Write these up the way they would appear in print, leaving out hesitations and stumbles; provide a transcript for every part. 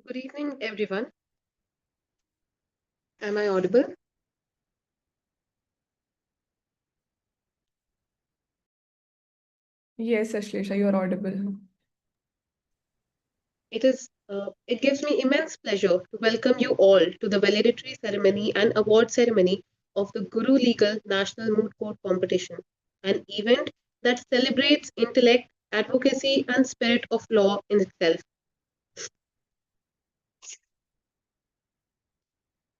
Good evening, everyone. Am I audible? Yes, Ashlesha, you're audible. It gives me immense pleasure to welcome you all to the valedictory ceremony and award ceremony of the Guru Legal National Moot Court Competition, an event that celebrates intellect, advocacy, and spirit of law in itself.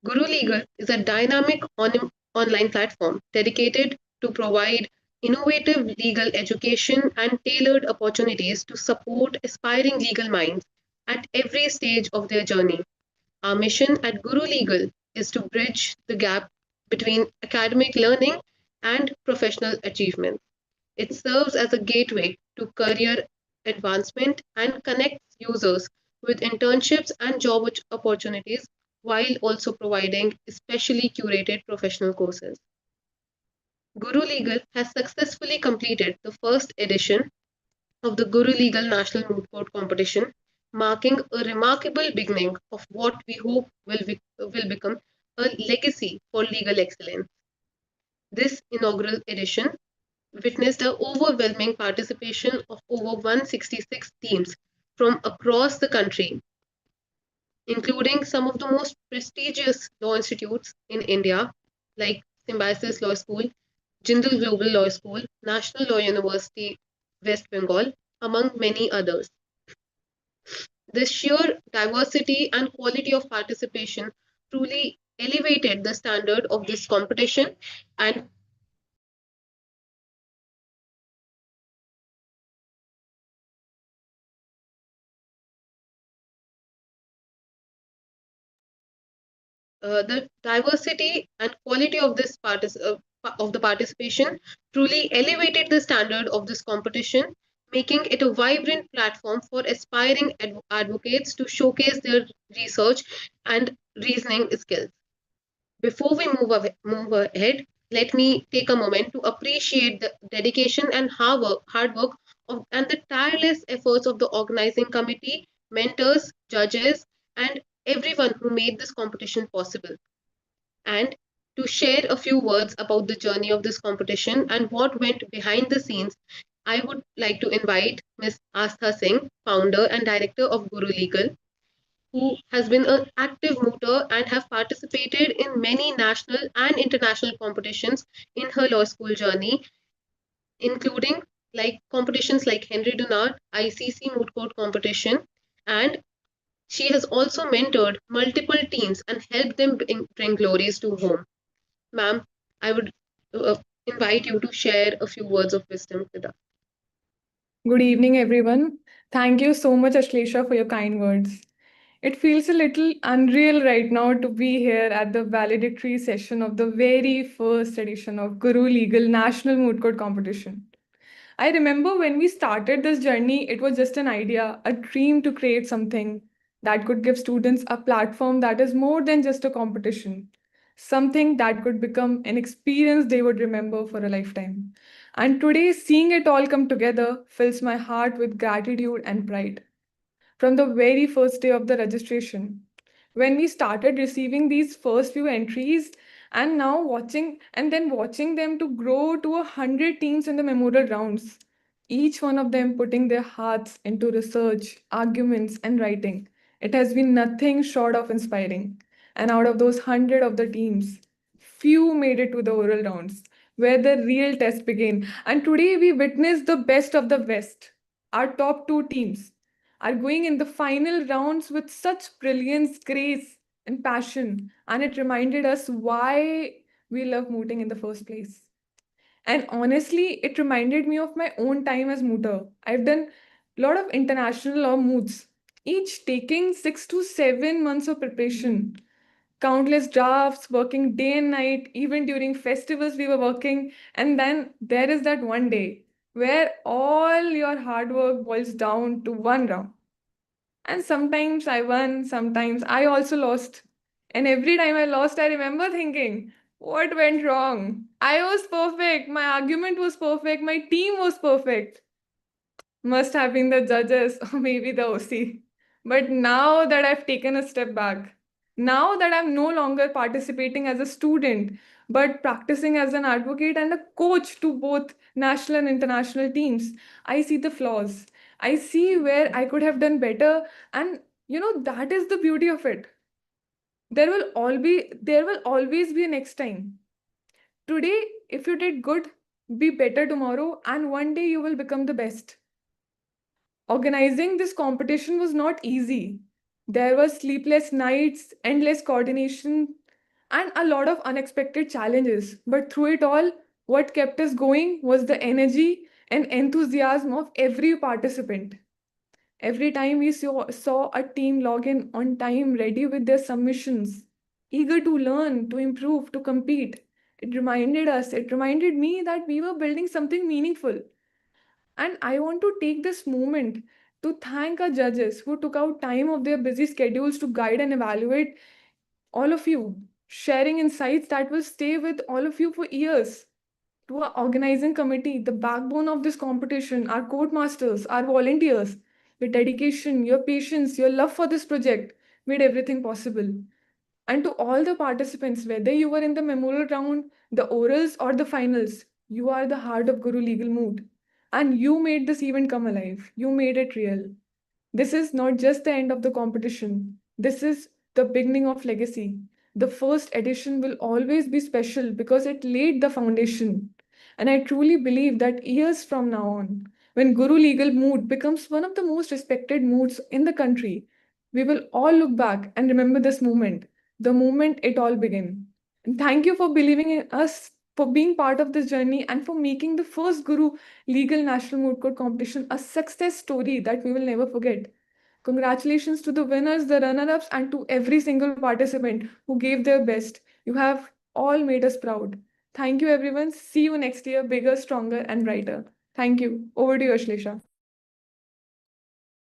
Guru Legal is a dynamic online platform dedicated to provide innovative legal education and tailored opportunities to support aspiring legal minds at every stage of their journey. Our mission at Guru Legal is to bridge the gap between academic learning and professional achievement. It serves as a gateway to career advancement and connects users with internships and job opportunities while also providing specially curated professional courses. Guru Legal has successfully completed the first edition of the Guru Legal National Moot Court Competition, marking a remarkable beginning of what we hope will become a legacy for legal excellence. This inaugural edition witnessed the overwhelming participation of over 166 teams from across the country, including some of the most prestigious law institutes in India, like Symbiosis Law School, Jindal Global Law School, National Law University, West Bengal, among many others. The sheer diversity and quality of participation truly elevated the standard of this competition and the diversity and quality of of the participation truly elevated the standard of this competition, making it a vibrant platform for aspiring advocates to showcase their research and reasoning skills. Before we move ahead, let me take a moment to appreciate the dedication and hard work and the tireless efforts of the organizing committee, mentors, judges, and everyone who made this competition possible. And to share a few words about the journey of this competition and what went behind the scenes, I would like to invite Ms. Astha Singh, founder and director of Guru Legal, who has been an active mooter and have participated in many national and international competitions in her law school journey, including like competitions like Henry Dunant, ICC Moot Court competition, and she has also mentored multiple teams and helped them bring glories to home. Ma'am, I would uh, invite you to share a few words of wisdom with us. Good evening, everyone. Thank you so much, Ashlesha, for your kind words. It feels a little unreal right now to be here at the valedictory session of the very first edition of Guru Legal National Moot Court Competition. I remember when we started this journey, it was just an idea, a dream to create something that could give students a platform that is more than just a competition, something that could become an experience they would remember for a lifetime. And today, seeing it all come together fills my heart with gratitude and pride. From the very first day of the registration, when we started receiving these first few entries, and now watching them to grow to 100 teams in the memorial rounds, each one of them putting their hearts into research, arguments, and writing. It has been nothing short of inspiring. And out of those 100 of the teams, few made it to the oral rounds, where the real test began. And today we witness the best of the West. Our top two teams are going in the final rounds with such brilliance, grace, and passion. And it reminded us why we love mooting in the first place. And honestly, it reminded me of my own time as mooter. I've done a lot of international law moots, each taking 6 to 7 months of preparation, countless drafts, working day and night, even during festivals we were working. And then there is that one day where all your hard work boils down to one round. And sometimes I won, sometimes I also lost. And every time I lost, I remember thinking, what went wrong? I was perfect, my argument was perfect, my team was perfect. Must have been the judges or maybe the OC. But now that I've taken a step back, now that I'm no longer participating as a student, but practicing as an advocate and a coach to both national and international teams, I see the flaws. I see where I could have done better. And that is the beauty of it. There will always be a next time. Today, if you did good, be better tomorrow, and one day you will become the best. Organizing this competition was not easy. There were sleepless nights, endless coordination, and a lot of unexpected challenges. But through it all, what kept us going was the energy and enthusiasm of every participant. Every time we saw a team log in on time, ready with their submissions, eager to learn, to improve, to compete, it reminded me that we were building something meaningful. And I want to take this moment to thank our judges who took out time of their busy schedules to guide and evaluate all of you, sharing insights that will stay with all of you for years. To our organizing committee, the backbone of this competition, our court masters, our volunteers, your dedication, your patience, your love for this project made everything possible. And to all the participants, whether you were in the memorial round, the orals, or the finals, you are the heart of Guru Legal Mood. And you made this event come alive. You made it real. This is not just the end of the competition. This is the beginning of legacy. The first edition will always be special because it laid the foundation. And I truly believe that years from now on, when Guru Legal Mood becomes one of the most respected moods in the country, we will all look back and remember this moment, the moment it all began. And thank you for believing in us, for being part of this journey, and for making the first Guru Legal National Moot Court competition a success story that we will never forget. Congratulations to the winners, the runner ups, and to every single participant who gave their best. You have all made us proud. Thank you, everyone. See you next year, bigger, stronger, and brighter. Thank you. Over to you, Ashlesha.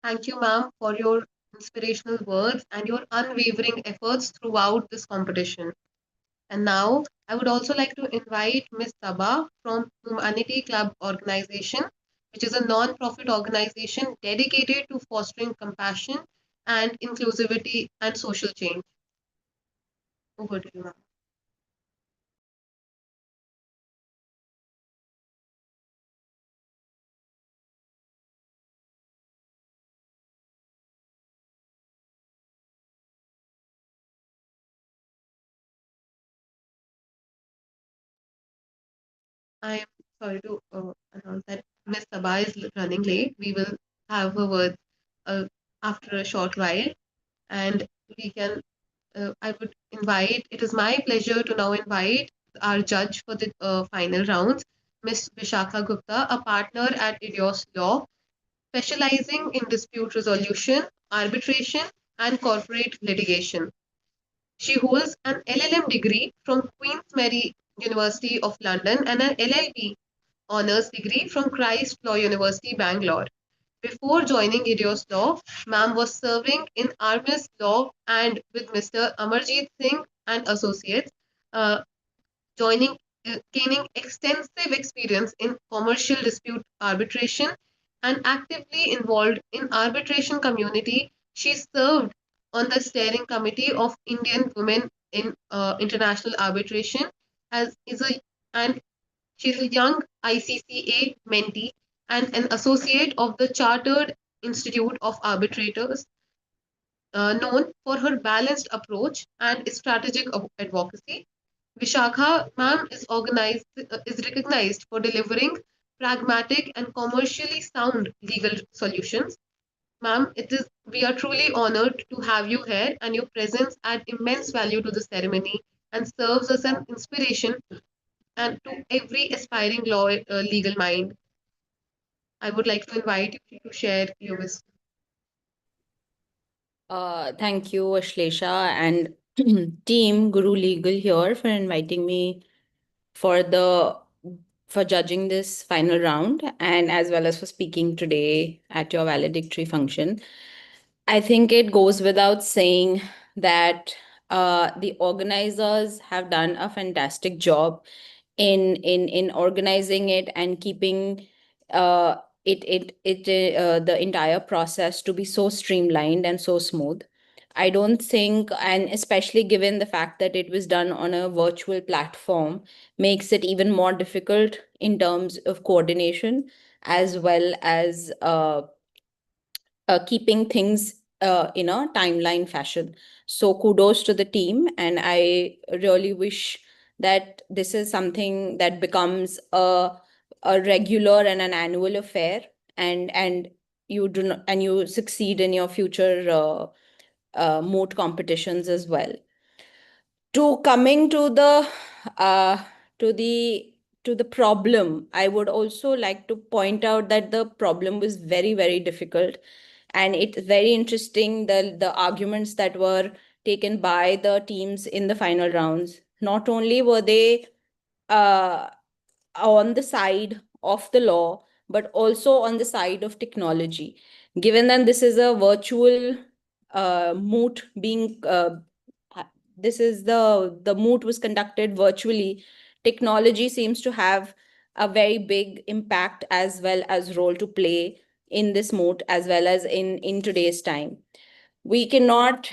Thank you, ma'am, for your inspirational words and your unwavering efforts throughout this competition. And now, I would also like to invite Ms. Saba from Humanity Club Organization, which is a non-profit organization dedicated to fostering compassion and inclusivity and social change. Over to you, ma'am. I am sorry to announce that Ms. Saba is running late. We will have her words uh, after a short while, and we can. I would invite. It is my pleasure to now invite our judge for the final rounds, Ms. Vishakha Gupta, a partner at Idios Law, specializing in dispute resolution, arbitration, and corporate litigation. She holds an LLM degree from Queen's Mary University of London and an LLB honours degree from Christ Law University, Bangalore. Before joining Idios Law, ma'am was serving in Armis Law and with Mr. Amarjeet Singh and Associates, uh, joining, gaining extensive experience in commercial dispute arbitration and actively involved in arbitration community. She served on the steering committee of Indian Women in International Arbitration as is a and she is a young ICCA mentee and an associate of the Chartered Institute of Arbitrators, known for her balanced approach and strategic advocacy. Vishakha ma'am is recognized for delivering pragmatic and commercially sound legal solutions. Ma'am, it is we are truly honored to have you here, and your presence adds immense value to the ceremony and serves as an inspiration and to every aspiring legal mind. I would like to invite you to share your wisdom. Thank you, Ashlesha and team Guru Legal here for inviting me for the for judging this final round and as well as for speaking today at your valedictory function. I think it goes without saying that the organizers have done a fantastic job in organizing it and keeping the entire process to be so streamlined and so smooth. I don't think, and especially given the fact that it was done on a virtual platform, makes it even more difficult in terms of coordination, as well as keeping things in a timeline fashion. So kudos to the team, and I really wish that this is something that becomes a regular and an annual affair, and you do not, and you succeed in your future moot competitions as well. To coming uh, to the to the problem, I would also like to point out that the problem was very, very difficult, and it's very interesting the arguments that were taken by the teams in the final rounds. Not only were they uh, on the side of the law, but also on the side of technology. Given that this is a virtual moot being, this is the moot was conducted virtually. Technology seems to have a very big impact as well as role to play in this moot as well as in today's time. We cannot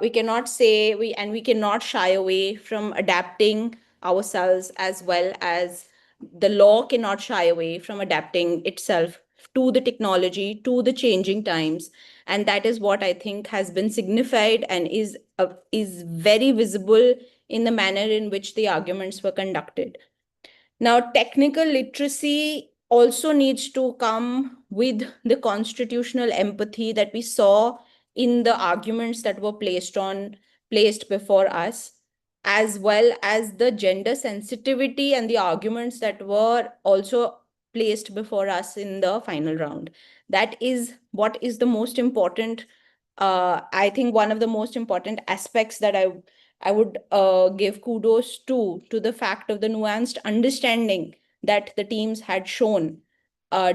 we cannot say we cannot shy away from adapting ourselves, as well as the law cannot shy away from adapting itself to the technology, to the changing times. And that is what I think has been signified and is very visible in the manner in which the arguments were conducted. Now, technical literacy also needs to come with the constitutional empathy that we saw in the arguments that were placed before us, as well as the gender sensitivity and the arguments that were also placed before us in the final round. That is what is the most important. I think one of the most important aspects that I would give kudos to the fact of the nuanced understanding that the teams had shown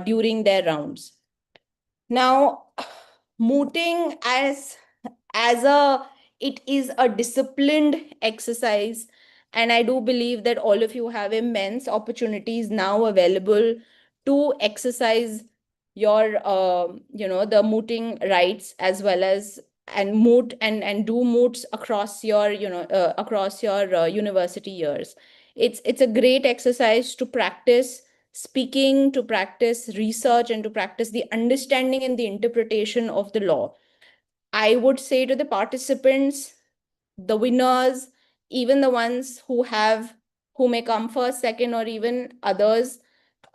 during their rounds. Now, mooting as a it is a disciplined exercise, and I do believe that all of you have immense opportunities now available to exercise your the mooting rights, as well as and moot and do moots across your university years. It's a great exercise to practice speaking, to practice research, and to practice the understanding and the interpretation of the law. I would say to the participants, the winners, even the ones who may come first, second, or even others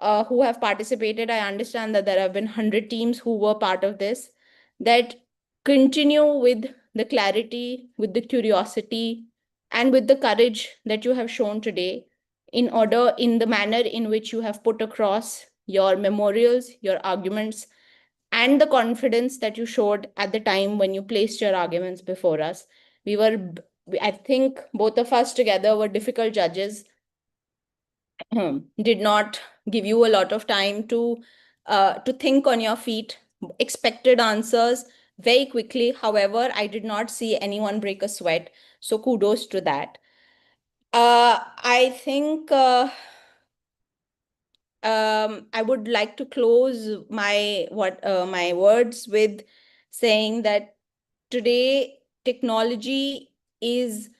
who have participated. I understand that there have been 100 teams who were part of this, that continue with the clarity, with the curiosity, and with the courage that you have shown today, in the manner in which you have put across your memorials, your arguments, and the confidence that you showed at the time when you placed your arguments before us. I think both of us together were difficult judges, did not give you a lot of time to think on your feet, expected answers very quickly. However, I did not see anyone break a sweat, so kudos to that. I think I would like to close my words with saying that today technology is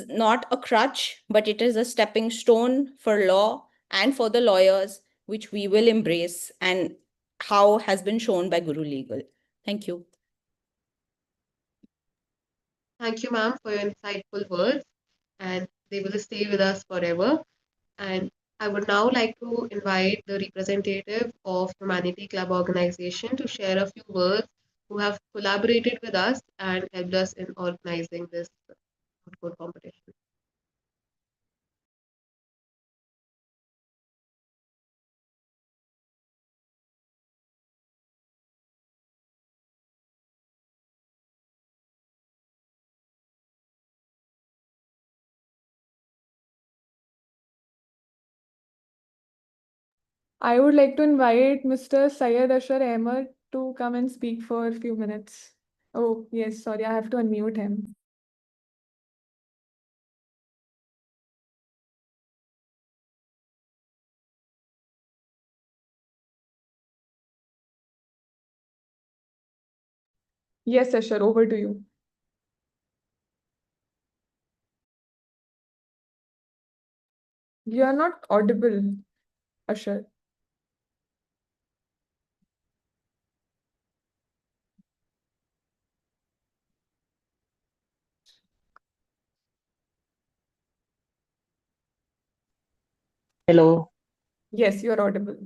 not a crutch, but it is a stepping stone for law and for the lawyers, which we will embrace, and how has been shown by Guru Legal. Thank you. Thank you, ma'am, for your insightful words, and they will stay with us forever. And I would now like to invite the representative of Humanity Club organization to share a few words, who have collaborated with us and helped us in organizing this good competition. I would like to invite Mr. Syed Ashar Ahmed to come and speak for a few minutes. Oh, yes, sorry, I have to unmute him. Yes, Asher, over to you. You are not audible, Asher. Hello. Yes, you are audible.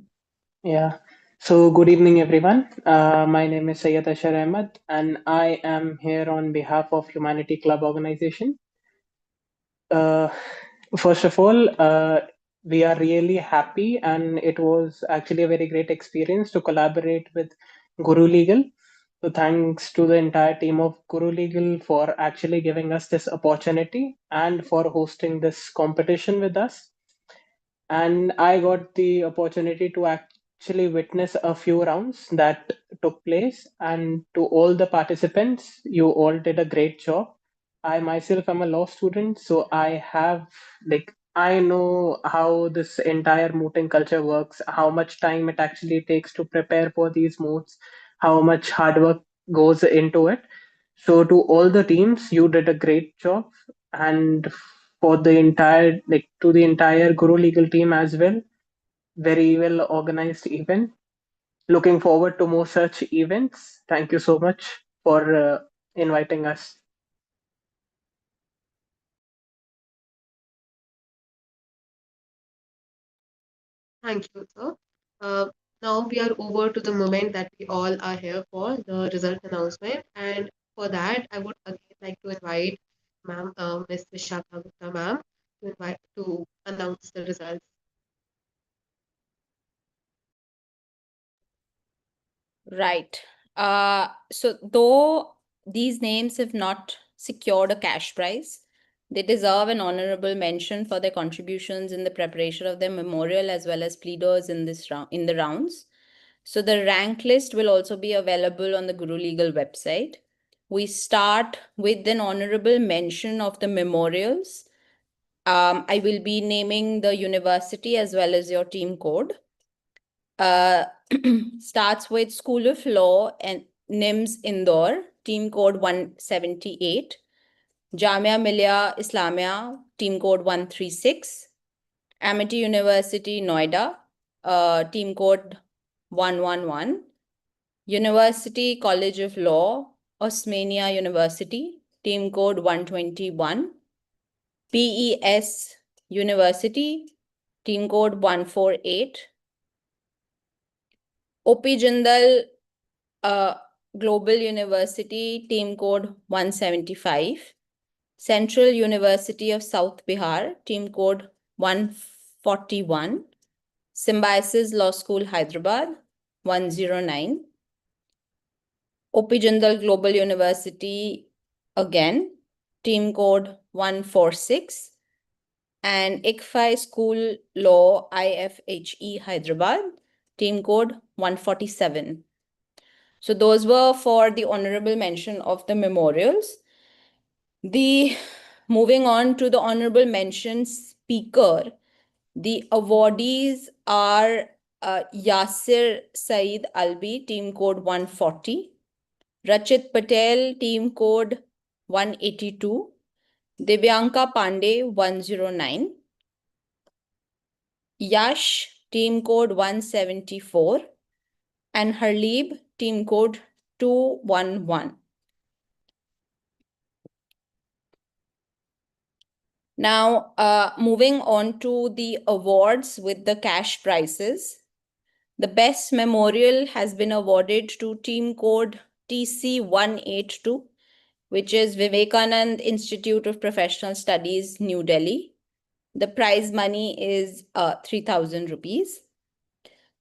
Yeah. So, good evening, everyone. My name is Syed Ashar Ahmed, and I am here on behalf of Humanity Club Organization. Uh, First of all, we are really happy, and it was actually a very great experience to collaborate with Guru Legal. So, thanks to the entire team of Guru Legal for actually giving us this opportunity and for hosting this competition with us. And I got the opportunity to actually witness a few rounds that took place. And to all the participants, you all did a great job. I myself am a law student, so I know how this entire mooting culture works, how much time it actually takes to prepare for these moots, how much hard work goes into it. So to all the teams, you did a great job, and for the entire to the entire Guru Legal team as well, very well organized event. Looking forward to more such events. Thank you so much for inviting us. Thank you, sir. Uh, Now we are over to the moment that we all are here for, the result announcement. And for that, I would again like to invite Ma'am, Ms. Vishakha Gupta, Ma'am, to announce the results. Right. So though these names have not secured a cash prize, they deserve an honorable mention for their contributions in the preparation of their memorial as well as pleaders in this round in the rounds. So the rank list will also be available on the Guru Legal website. We start with an honorable mention of the memorials. I will be naming the university as well as your team code. Uh, Starts with School of Law and NIMS Indore, team code 178. Jamia Millia Islamia, team code 136. Amity University, Noida, team code 111. University College of Law, Osmania University, team code 121. PES University, team code 148. OP Jindal Global University, team code 175. Central University of South Bihar, team code 141. Symbiosis Law School, Hyderabad, 109. OP Jindal Global University, again, team code 146. And ICFI School Law, IFHE, Hyderabad, team code 147. So those were for the honorable mention of the memorials. Moving on to the honorable mention speaker, the awardees are Yasir Saeed Albi, team code 140, Rachit Patel, team code 182, Divyanka Pandey, 109, Yash, team code 174, and Harleeb, team code 211. Now, moving on to the awards with the cash prizes. The best memorial has been awarded to team code TC182, which is Vivekanand Institute of Professional Studies, New Delhi. The prize money is 3,000 rupees.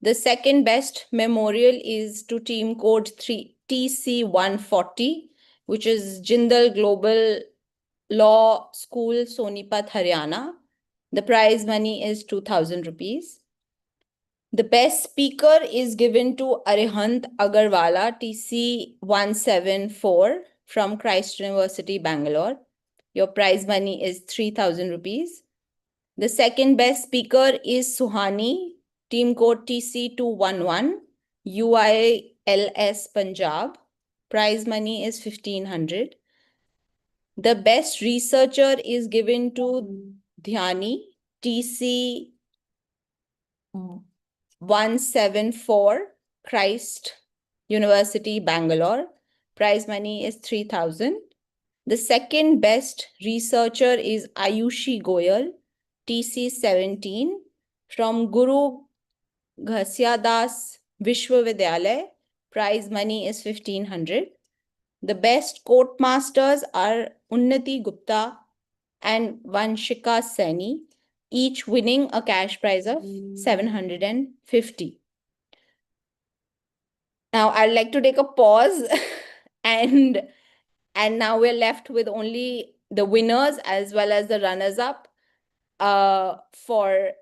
The second best memorial is to team code TC140, which is Jindal Global Law School, Sonipat, Haryana. The prize money is 2,000 rupees. The best speaker is given to Arihant Agarwala, TC 174 from Christ University, Bangalore. Your prize money is 3,000 rupees. The second best speaker is Suhani, team code TC 211, UILS Punjab. Prize money is 1,500. The best researcher is given to Dhyani, TC 174, Christ University, Bangalore. Prize money is 3,000. The second best researcher is Ayushi Goyal, TC 17, from Guru Ghasyadas Vishwavidyalaya. Prize money is 1,500. The best court masters are Unnati Gupta and Vanshika Seni, each winning a cash prize of 750. Now I'd like to take a pause and now we're left with only the winners as well as the runners-up for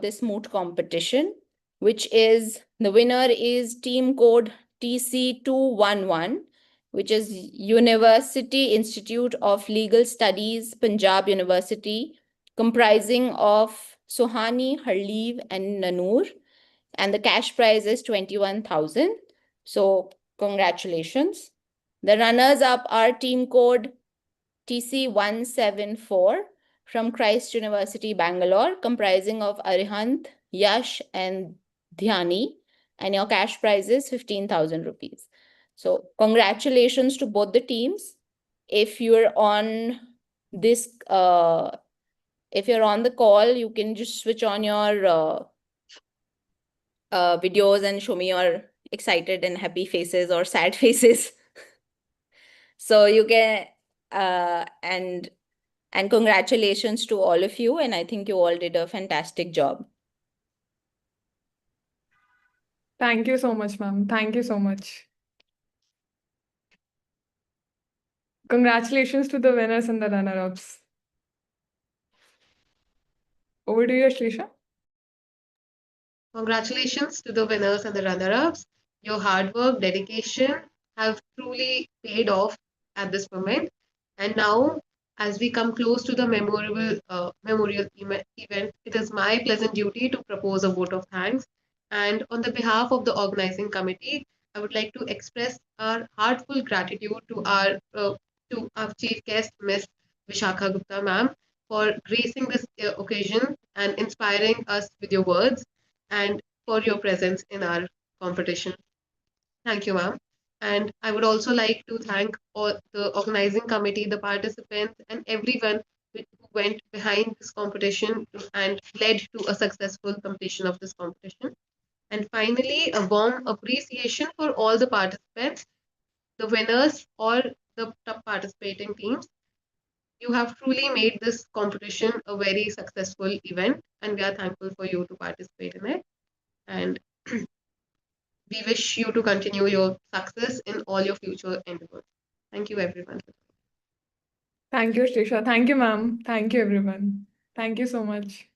this Moot competition, which is the winner is team code TC211, which is University Institute of Legal Studies, Punjab University, comprising of Sohani, Harleave, and Nanur, and the cash prize is 21,000. So congratulations. The runners-up are team code TC174 from Christ University, Bangalore, comprising of Arihant, Yash, and Dhyani, and your cash prize is 15,000 rupees. So congratulations to both the teams. If you're on this, if you're on the call, you can just switch on your videos and show me your excited and happy faces or sad faces. So you can, and congratulations to all of you. And I think you all did a fantastic job. Thank you so much, ma'am. Thank you so much. Congratulations to the winners and the runner-ups. Over to you, Ashleisha. Congratulations to the winners and the runner-ups. Your hard work, dedication have truly paid off at this moment. And now, as we come close to the memorial event, it is my pleasant duty to propose a vote of thanks. And on the behalf of the organizing committee, I would like to express our heartfelt gratitude to our chief guest, Ms. Vishakha Gupta, ma'am, for gracing this occasion and inspiring us with your words and for your presence in our competition. Thank you, ma'am. And I would also like to thank all the organizing committee, the participants, and everyone who went behind this competition and led to a successful completion of this competition. And finally, a warm appreciation for all the participants, the winners, or the top participating teams. You have truly made this competition a very successful event, and we are thankful for you to participate in it. And we wish you to continue your success in all your future endeavors. Thank you, everyone. Thank you, Ashleisha. Thank you, ma'am. Thank you, everyone. Thank you so much.